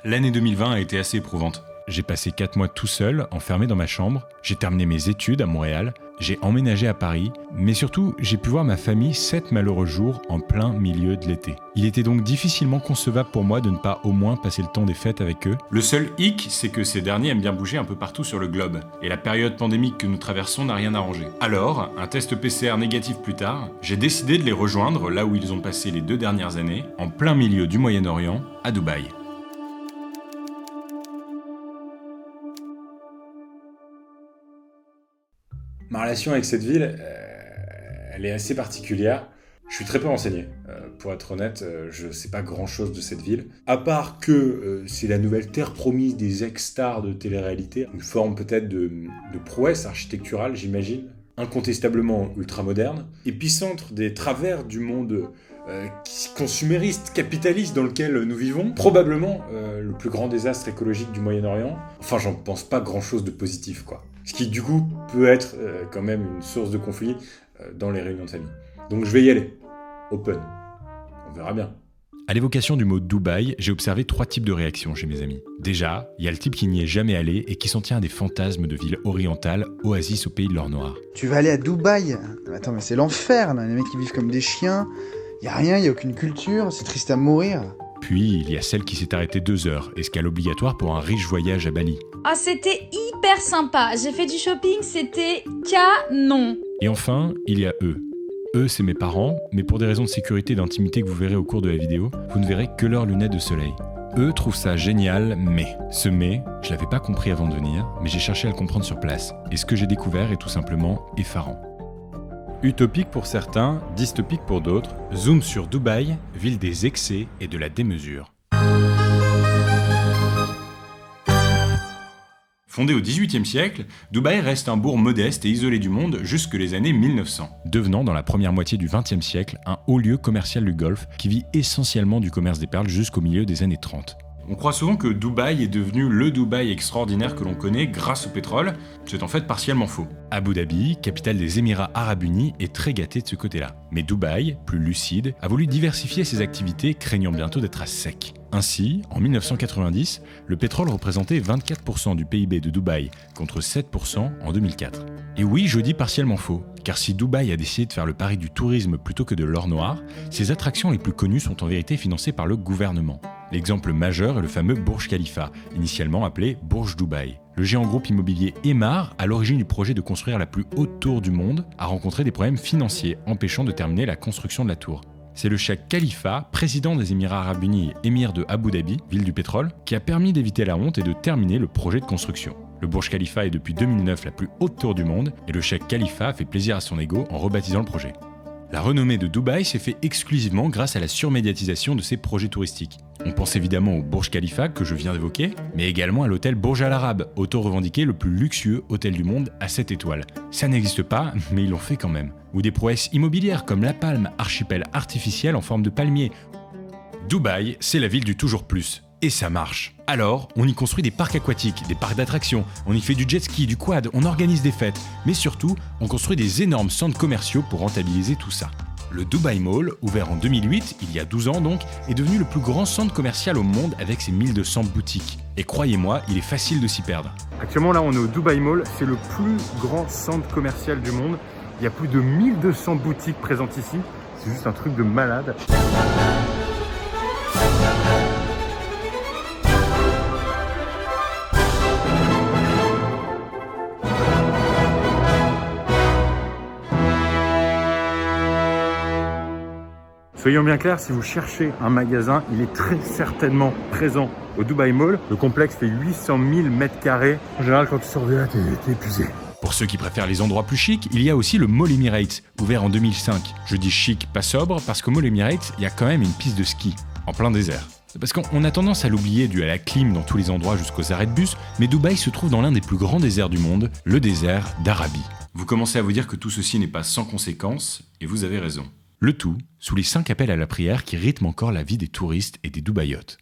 L'année 2020 a été assez éprouvante. J'ai passé 4 mois tout seul, enfermé dans ma chambre, j'ai terminé mes études à Montréal, j'ai emménagé à Paris, mais surtout, j'ai pu voir ma famille 7 malheureux jours en plein milieu de l'été. Il était donc difficilement concevable pour moi de ne pas au moins passer le temps des fêtes avec eux. Le seul hic, c'est que ces derniers aiment bien bouger un peu partout sur le globe, et la période pandémique que nous traversons n'a rien arrangé. Alors, un test PCR négatif plus tard, j'ai décidé de les rejoindre là où ils ont passé les 2 dernières années, en plein milieu du Moyen-Orient, à Dubaï. Ma relation avec cette ville, elle est assez particulière. Je suis très peu renseigné. Pour être honnête, je sais pas grand-chose de cette ville. À part que c'est la nouvelle terre promise des ex-stars de télé-réalité. Une forme peut-être de prouesse architecturale, j'imagine. Incontestablement ultra-moderne. Épicentre des travers du monde consumériste, capitaliste dans lequel nous vivons. Probablement le plus grand désastre écologique du Moyen-Orient. Enfin, j'en pense pas grand-chose de positif, quoi. Ce qui, du coup, peut être quand même une source de conflit dans les réunions de famille. Donc je vais y aller. Open. On verra bien. À l'évocation du mot Dubaï, j'ai observé 3 types de réactions chez mes amis. Déjà, il y a le type qui n'y est jamais allé et qui s'en tient à des fantasmes de villes orientales, oasis au pays de l'or noir. Tu vas aller à Dubaï? Attends, mais c'est l'enfer, là. Les mecs qui vivent comme des chiens. Y a rien, y a aucune culture, c'est triste à mourir. Puis, il y a celle qui s'est arrêtée 2 heures, escale obligatoire pour un riche voyage à Bali. Ah, c'était hyper sympa. J'ai fait du shopping, c'était canon. Et enfin, il y a eux. Eux, c'est mes parents, mais pour des raisons de sécurité et d'intimité que vous verrez au cours de la vidéo, vous ne verrez que leurs lunettes de soleil. Eux trouvent ça génial, mais... Ce mais, je l'avais pas compris avant de venir, mais j'ai cherché à le comprendre sur place. Et ce que j'ai découvert est tout simplement effarant. Utopique pour certains, dystopique pour d'autres, zoom sur Dubaï, ville des excès et de la démesure. Fondé au XVIIIe siècle, Dubaï reste un bourg modeste et isolé du monde jusque les années 1900, devenant dans la première moitié du XXe siècle un haut lieu commercial du Golfe qui vit essentiellement du commerce des perles jusqu'au milieu des années 30. On croit souvent que Dubaï est devenu le Dubaï extraordinaire que l'on connaît grâce au pétrole. C'est en fait partiellement faux. Abu Dhabi, capitale des Émirats Arabes Unis, est très gâtée de ce côté-là. Mais Dubaï, plus lucide, a voulu diversifier ses activités, craignant bientôt d'être à sec. Ainsi, en 1990, le pétrole représentait 24% du PIB de Dubaï, contre 7% en 2004. Et oui, je dis partiellement faux, car si Dubaï a décidé de faire le pari du tourisme plutôt que de l'or noir, ses attractions les plus connues sont en vérité financées par le gouvernement. L'exemple majeur est le fameux Burj Khalifa, initialement appelé Burj Dubaï. Le géant groupe immobilier Emaar, à l'origine du projet de construire la plus haute tour du monde, a rencontré des problèmes financiers empêchant de terminer la construction de la tour. C'est le cheikh Khalifa, président des Émirats Arabes Unis et émir de Abu Dhabi, ville du pétrole, qui a permis d'éviter la honte et de terminer le projet de construction. Le Burj Khalifa est depuis 2009 la plus haute tour du monde et le cheikh Khalifa a fait plaisir à son ego en rebaptisant le projet. La renommée de Dubaï s'est faite exclusivement grâce à la surmédiatisation de ses projets touristiques. On pense évidemment au Burj Khalifa que je viens d'évoquer, mais également à l'hôtel Burj Al Arab, auto-revendiqué le plus luxueux hôtel du monde à 7 étoiles. Ça n'existe pas, mais ils l'ont fait quand même. Ou des prouesses immobilières comme La Palme, archipel artificiel en forme de palmier. Dubaï, c'est la ville du toujours plus. Et ça marche. Alors, on y construit des parcs aquatiques, des parcs d'attractions, on y fait du jet ski, du quad, on organise des fêtes. Mais surtout, on construit des énormes centres commerciaux pour rentabiliser tout ça. Le Dubai Mall, ouvert en 2008, il y a 12 ans donc, est devenu le plus grand centre commercial au monde avec ses 1200 boutiques. Et croyez-moi, il est facile de s'y perdre. Actuellement là on est au Dubai Mall, c'est le plus grand centre commercial du monde. Il y a plus de 1200 boutiques présentes ici, c'est juste un truc de malade. Soyons bien clairs, si vous cherchez un magasin, il est très certainement présent au Dubai Mall. Le complexe fait 800 000 m². En général, quand tu sors de là, t'es épuisé. Pour ceux qui préfèrent les endroits plus chics, il y a aussi le Mall Emirates, ouvert en 2005. Je dis chic, pas sobre, parce qu'au Mall Emirates, il y a quand même une piste de ski, en plein désert. C'est parce qu'on a tendance à l'oublier dû à la clim dans tous les endroits jusqu'aux arrêts de bus, mais Dubaï se trouve dans l'un des plus grands déserts du monde, le désert d'Arabie. Vous commencez à vous dire que tout ceci n'est pas sans conséquences, et vous avez raison. Le tout sous les 5 appels à la prière qui rythment encore la vie des touristes et des Dubaïotes.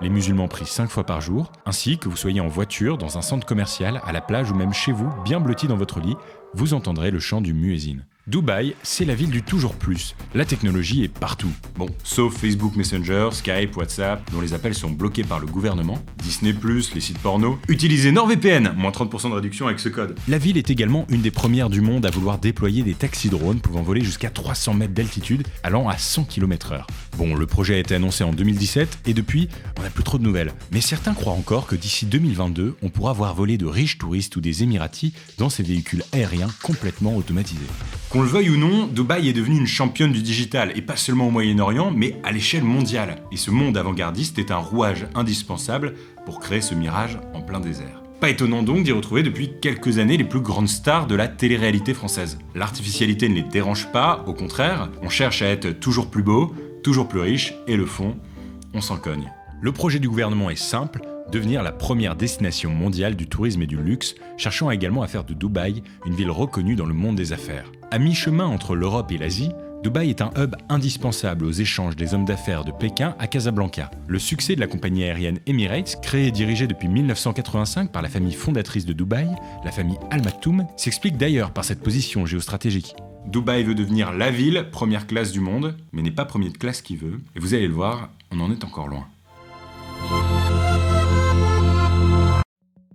Les musulmans prient 5 fois par jour, ainsi que vous soyez en voiture, dans un centre commercial, à la plage ou même chez vous, bien blotti dans votre lit, vous entendrez le chant du muezzin. Dubaï, c'est la ville du toujours plus. La technologie est partout. Bon, sauf Facebook Messenger, Skype, WhatsApp, dont les appels sont bloqués par le gouvernement, Disney+, les sites porno. Utilisez NordVPN, moins 30% de réduction avec ce code. La ville est également une des premières du monde à vouloir déployer des taxis-drones pouvant voler jusqu'à 300 mètres d'altitude, allant à 100 km/h. Bon, le projet a été annoncé en 2017 et depuis, on n'a plus trop de nouvelles. Mais certains croient encore que d'ici 2022, on pourra voir voler de riches touristes ou des Émiratis dans ces véhicules aériens complètement automatisés. Qu'on le veuille ou non, Dubaï est devenue une championne du digital, et pas seulement au Moyen-Orient, mais à l'échelle mondiale. Et ce monde avant-gardiste est un rouage indispensable pour créer ce mirage en plein désert. Pas étonnant donc d'y retrouver depuis quelques années les plus grandes stars de la télé-réalité française. L'artificialité ne les dérange pas, au contraire, on cherche à être toujours plus beau, toujours plus riche, et le fond, on s'en cogne. Le projet du gouvernement est simple, devenir la première destination mondiale du tourisme et du luxe, cherchant également à faire de Dubaï une ville reconnue dans le monde des affaires. À mi-chemin entre l'Europe et l'Asie, Dubaï est un hub indispensable aux échanges des hommes d'affaires de Pékin à Casablanca. Le succès de la compagnie aérienne Emirates, créée et dirigée depuis 1985 par la famille fondatrice de Dubaï, la famille Al Maktoum, s'explique d'ailleurs par cette position géostratégique. Dubaï veut devenir la ville première classe du monde, mais n'est pas premier de classe qui veut, et vous allez le voir, on en est encore loin.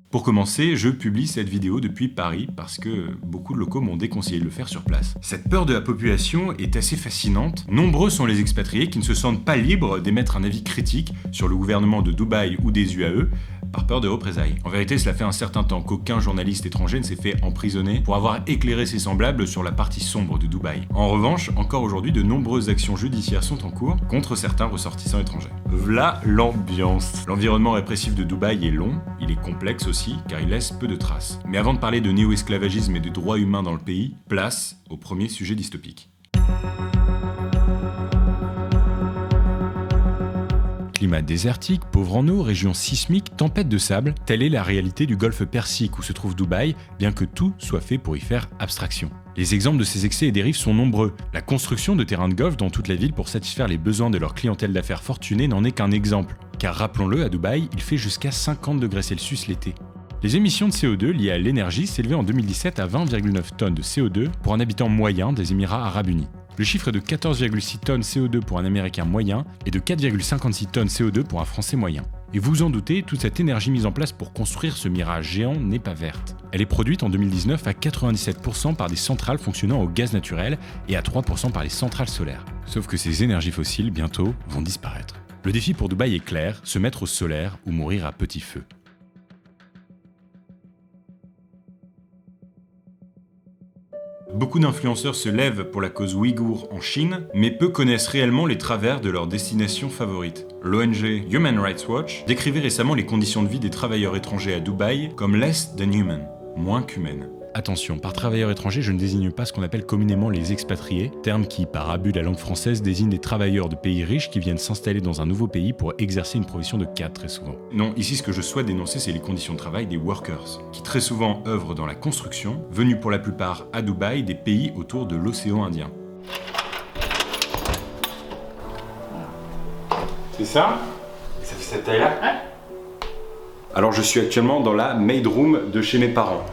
Pour commencer, je publie cette vidéo depuis Paris parce que beaucoup de locaux m'ont déconseillé de le faire sur place. Cette peur de la population est assez fascinante. Nombreux sont les expatriés qui ne se sentent pas libres d'émettre un avis critique sur le gouvernement de Dubaï ou des UAE par peur de représailles. En vérité, cela fait un certain temps qu'aucun journaliste étranger ne s'est fait emprisonner pour avoir éclairé ses semblables sur la partie sombre de Dubaï. En revanche, encore aujourd'hui, de nombreuses actions judiciaires sont en cours contre certains ressortissants étrangers. V'là l'ambiance. L'environnement répressif de Dubaï est long, il est complexe aussi, car il laisse peu de traces. Mais avant de parler de néo-esclavagisme et de droits humains dans le pays, place au premier sujet dystopique. Climat désertique, pauvre en eau, région sismique, tempête de sable, telle est la réalité du golfe Persique où se trouve Dubaï, bien que tout soit fait pour y faire abstraction. Les exemples de ces excès et dérives sont nombreux. La construction de terrains de golf dans toute la ville pour satisfaire les besoins de leur clientèle d'affaires fortunée n'en est qu'un exemple. Car rappelons-le, à Dubaï, il fait jusqu'à 50 degrés Celsius l'été. Les émissions de CO2 liées à l'énergie s'élevaient en 2017 à 20,9 tonnes de CO2 pour un habitant moyen des Émirats Arabes Unis. Le chiffre est de 14,6 tonnes CO2 pour un Américain moyen et de 4,56 tonnes CO2 pour un Français moyen. Et vous vous en doutez, toute cette énergie mise en place pour construire ce mirage géant n'est pas verte. Elle est produite en 2019 à 97% par des centrales fonctionnant au gaz naturel et à 3% par les centrales solaires. Sauf que ces énergies fossiles, bientôt, vont disparaître. Le défi pour Dubaï est clair, se mettre au solaire ou mourir à petit feu. Beaucoup d'influenceurs se lèvent pour la cause ouïghour en Chine, mais peu connaissent réellement les travers de leur destination favorite. L'ONG Human Rights Watch décrivait récemment les conditions de vie des travailleurs étrangers à Dubaï comme less than human, moins qu'humaines. Attention, par travailleurs étrangers, je ne désigne pas ce qu'on appelle communément les expatriés, terme qui, par abus de la langue française, désigne des travailleurs de pays riches qui viennent s'installer dans un nouveau pays pour exercer une profession de cadre très souvent. Non, ici ce que je souhaite dénoncer, c'est les conditions de travail des workers, qui très souvent œuvrent dans la construction, venus pour la plupart à Dubaï des pays autour de l'océan Indien. C'est ça? Ça fait cette taille-là? Ouais. Alors je suis actuellement dans la maid room de chez mes parents.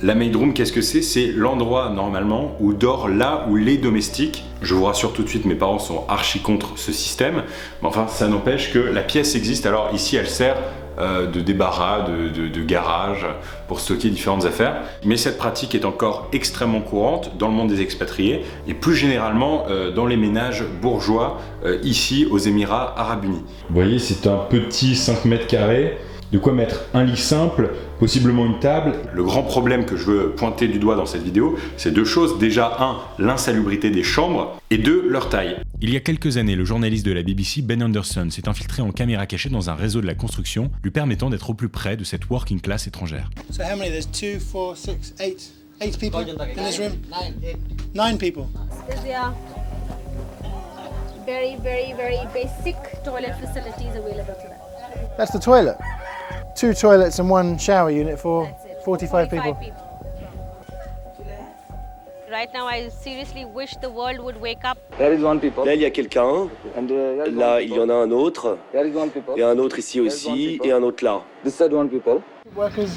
La maid room, qu'est-ce que c'est? C'est l'endroit normalement où dort là où les domestiques. Je vous rassure tout de suite, mes parents sont archi contre ce système, mais enfin ça n'empêche que la pièce existe. Alors ici elle sert de débarras, de garage pour stocker différentes affaires, mais cette pratique est encore extrêmement courante dans le monde des expatriés et plus généralement dans les ménages bourgeois ici aux Émirats Arabes Unis. Vous voyez, c'est un petit 5 mètres carrés. De quoi mettre un lit simple, possiblement une table. Le grand problème que je veux pointer du doigt dans cette vidéo, c'est deux choses. Déjà, un, l'insalubrité des chambres, et deux, leur taille. Il y a quelques années, le journaliste de la BBC, Ben Anderson, s'est infiltré en caméra cachée dans un réseau de la construction, lui permettant d'être au plus près de cette working class étrangère. So how many? There's 2, 4, 6, 8. 8 people in this room? 9 people. Is there very basic toilet facilities available to them? That's the toilet. 2 toilets and 1 shower unit for 45 people. Right now, I seriously wish the world would wake up. Là, il y a quelqu'un. Là, il y en a un autre. Et un autre ici aussi. Et un autre là. Workers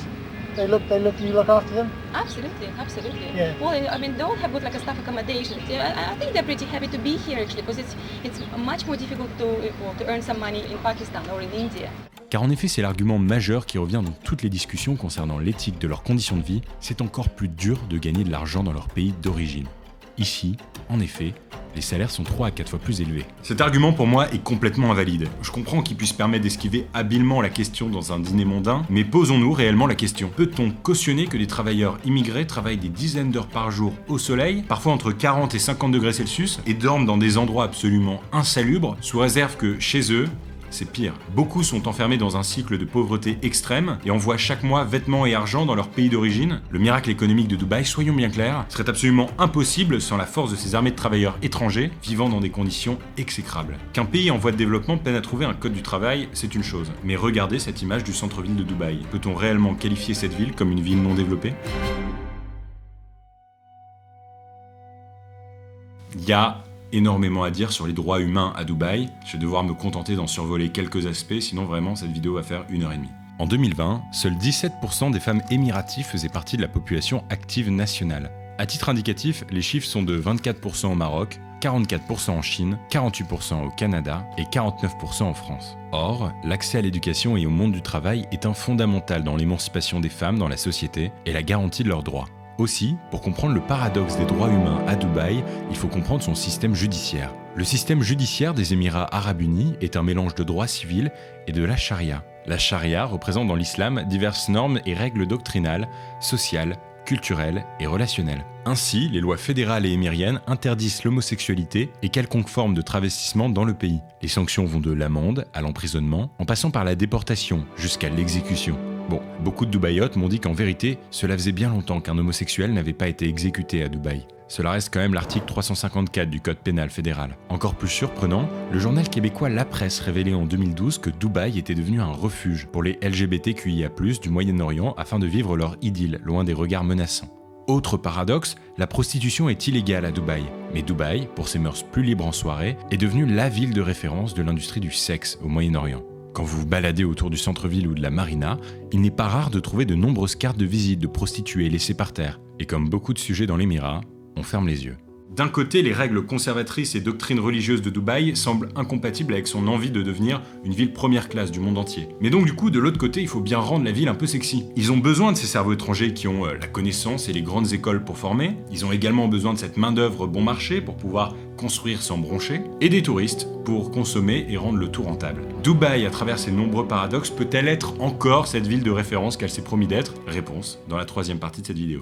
You look after them? Absolutely. Yeah. Well, I mean, they all have got like a staff accommodation. I think they're pretty happy to be here actually, because it's much more difficult to earn some money in Pakistan or in India. Car en effet, c'est l'argument majeur qui revient dans toutes les discussions concernant l'éthique de leurs conditions de vie, c'est encore plus dur de gagner de l'argent dans leur pays d'origine. Ici, en effet, les salaires sont 3 à 4 fois plus élevés. Cet argument pour moi est complètement invalide. Je comprends qu'il puisse permettre d'esquiver habilement la question dans un dîner mondain, mais posons-nous réellement la question. Peut-on cautionner que des travailleurs immigrés travaillent des dizaines d'heures par jour au soleil, parfois entre 40 et 50 degrés Celsius, et dorment dans des endroits absolument insalubres, sous réserve que chez eux, c'est pire. Beaucoup sont enfermés dans un cycle de pauvreté extrême et envoient chaque mois vêtements et argent dans leur pays d'origine. Le miracle économique de Dubaï, soyons bien clairs, serait absolument impossible sans la force de ces armées de travailleurs étrangers vivant dans des conditions exécrables. Qu'un pays en voie de développement peine à trouver un code du travail, c'est une chose. Mais regardez cette image du centre-ville de Dubaï. Peut-on réellement qualifier cette ville comme une ville non développée ? Il y a énormément à dire sur les droits humains à Dubaï. Je vais devoir me contenter d'en survoler quelques aspects, sinon vraiment cette vidéo va faire 1h30. En 2020, seuls 17% des femmes émiraties faisaient partie de la population active nationale. À titre indicatif, les chiffres sont de 24% au Maroc, 44% en Chine, 48% au Canada et 49% en France. Or, l'accès à l'éducation et au monde du travail est un fondamental dans l'émancipation des femmes dans la société et la garantie de leurs droits. Aussi, pour comprendre le paradoxe des droits humains à Dubaï, il faut comprendre son système judiciaire. Le système judiciaire des Émirats Arabes Unis est un mélange de droit civil et de la charia. La charia représente dans l'islam diverses normes et règles doctrinales, sociales, culturelles et relationnelles. Ainsi, les lois fédérales et émiriennes interdisent l'homosexualité et quelconque forme de travestissement dans le pays. Les sanctions vont de l'amende à l'emprisonnement, en passant par la déportation jusqu'à l'exécution. Bon, beaucoup de Dubaïotes m'ont dit qu'en vérité, cela faisait bien longtemps qu'un homosexuel n'avait pas été exécuté à Dubaï. Cela reste quand même l'article 354 du Code pénal fédéral. Encore plus surprenant, le journal québécois La Presse révélait en 2012 que Dubaï était devenu un refuge pour les LGBTQIA+, du Moyen-Orient afin de vivre leur idylle, loin des regards menaçants. Autre paradoxe, la prostitution est illégale à Dubaï. Mais Dubaï, pour ses mœurs plus libres en soirée, est devenue la ville de référence de l'industrie du sexe au Moyen-Orient. Quand vous vous baladez autour du centre-ville ou de la marina, il n'est pas rare de trouver de nombreuses cartes de visite de prostituées laissées par terre. Et comme beaucoup de sujets dans l'Émirat, on ferme les yeux. D'un côté, les règles conservatrices et doctrines religieuses de Dubaï semblent incompatibles avec son envie de devenir une ville première classe du monde entier. Mais donc du coup, de l'autre côté, il faut bien rendre la ville un peu sexy. Ils ont besoin de ces cerveaux étrangers qui ont la connaissance et les grandes écoles pour former. Ils ont également besoin de cette main-d'œuvre bon marché pour pouvoir construire sans broncher. Et des touristes pour consommer et rendre le tout rentable. Dubaï, à travers ses nombreux paradoxes, peut-elle être encore cette ville de référence qu'elle s'est promis d'être ? Réponse dans la troisième partie de cette vidéo.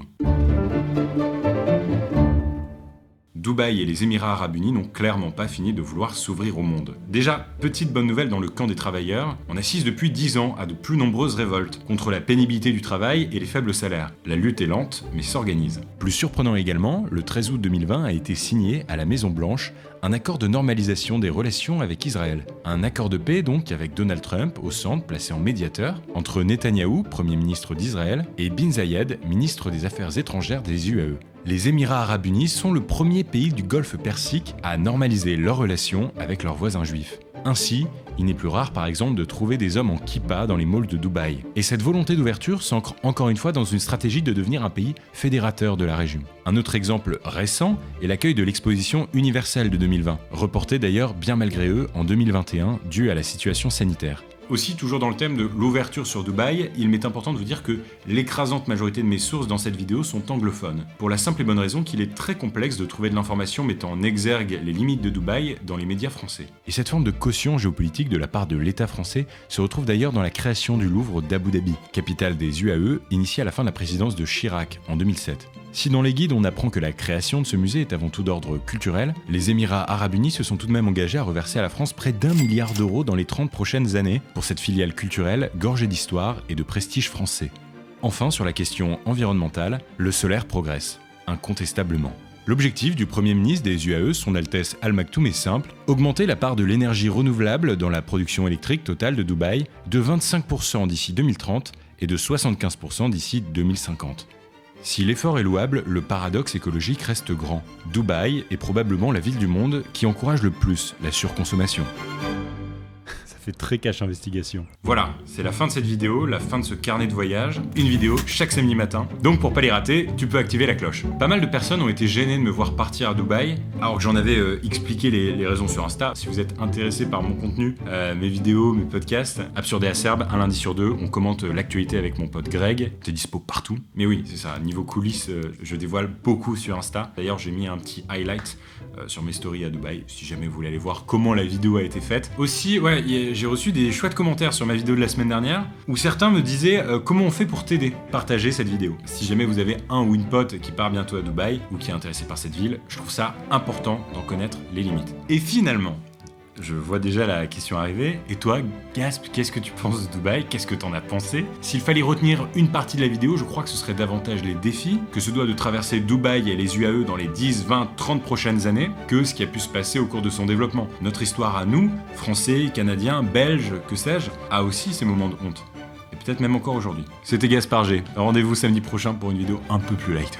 Dubaï et les Émirats Arabes Unis n'ont clairement pas fini de vouloir s'ouvrir au monde. Déjà, petite bonne nouvelle dans le camp des travailleurs, on assiste depuis 10 ans à de plus nombreuses révoltes contre la pénibilité du travail et les faibles salaires. La lutte est lente, mais s'organise. Plus surprenant également, le 13 août 2020 a été signé à la Maison-Blanche un accord de normalisation des relations avec Israël. Un accord de paix donc avec Donald Trump au centre, placé en médiateur, entre Netanyahou, Premier ministre d'Israël, et Bin Zayed, ministre des Affaires étrangères des UAE. Les Émirats Arabes Unis sont le premier pays du Golfe Persique à normaliser leurs relations avec leurs voisins juifs. Ainsi, il n'est plus rare par exemple de trouver des hommes en kippa dans les malls de Dubaï. Et cette volonté d'ouverture s'ancre encore une fois dans une stratégie de devenir un pays fédérateur de la région. Un autre exemple récent est l'accueil de l'exposition universelle de 2020, reportée d'ailleurs bien malgré eux en 2021 dû à la situation sanitaire. Aussi, toujours dans le thème de l'ouverture sur Dubaï, il m'est important de vous dire que l'écrasante majorité de mes sources dans cette vidéo sont anglophones, pour la simple et bonne raison qu'il est très complexe de trouver de l'information mettant en exergue les limites de Dubaï dans les médias français. Et cette forme de caution géopolitique de la part de l'État français se retrouve d'ailleurs dans la création du Louvre d'Abu Dhabi, capitale des UAE, initiée à la fin de la présidence de Chirac en 2007. Si dans les guides on apprend que la création de ce musée est avant tout d'ordre culturel, les Émirats Arabes Unis se sont tout de même engagés à reverser à la France près d'1 milliard d'euros dans les 30 prochaines années pour cette filiale culturelle gorgée d'histoire et de prestige français. Enfin, sur la question environnementale, le solaire progresse, incontestablement. L'objectif du Premier ministre des UAE, son Altesse Al Maktoum, est simple, augmenter la part de l'énergie renouvelable dans la production électrique totale de Dubaï de 25% d'ici 2030 et de 75% d'ici 2050. Si l'effort est louable, le paradoxe écologique reste grand. Dubaï est probablement la ville du monde qui encourage le plus la surconsommation. fait très cache investigation. Voilà, c'est la fin de cette vidéo, la fin de ce carnet de voyage. Une vidéo chaque samedi matin. Donc pour pas les rater, tu peux activer la cloche. Pas mal de personnes ont été gênées de me voir partir à Dubaï, alors que j'en avais expliqué les raisons sur Insta. Si vous êtes intéressé par mon contenu, mes vidéos, mes podcasts, Absurde et Acerbe, un lundi sur deux, on commente l'actualité avec mon pote Greg. T'es dispo partout. Mais oui, c'est ça, niveau coulisses, je dévoile beaucoup sur Insta. D'ailleurs, j'ai mis un petit highlight sur mes stories à Dubaï, si jamais vous voulez aller voir comment la vidéo a été faite. Aussi, ouais, j'ai reçu des chouettes commentaires sur ma vidéo de la semaine dernière, où certains me disaient comment on fait pour t'aider. Partagez cette vidéo. Si jamais vous avez un ou une pote qui part bientôt à Dubaï, ou qui est intéressé par cette ville, je trouve ça important d'en connaître les limites. Et finalement, je vois déjà la question arriver. Et toi, Gasp, qu'est-ce que tu penses de Dubaï? Qu'est-ce que t'en as pensé? S'il fallait retenir une partie de la vidéo, je crois que ce serait davantage les défis que se doit de traverser Dubaï et les UAE dans les 10, 20, 30 prochaines années que ce qui a pu se passer au cours de son développement. Notre histoire à nous, Français, Canadiens, Belges, que sais-je, a aussi ses moments de honte. Et peut-être même encore aujourd'hui. C'était Gaspard G. Rendez-vous samedi prochain pour une vidéo un peu plus light.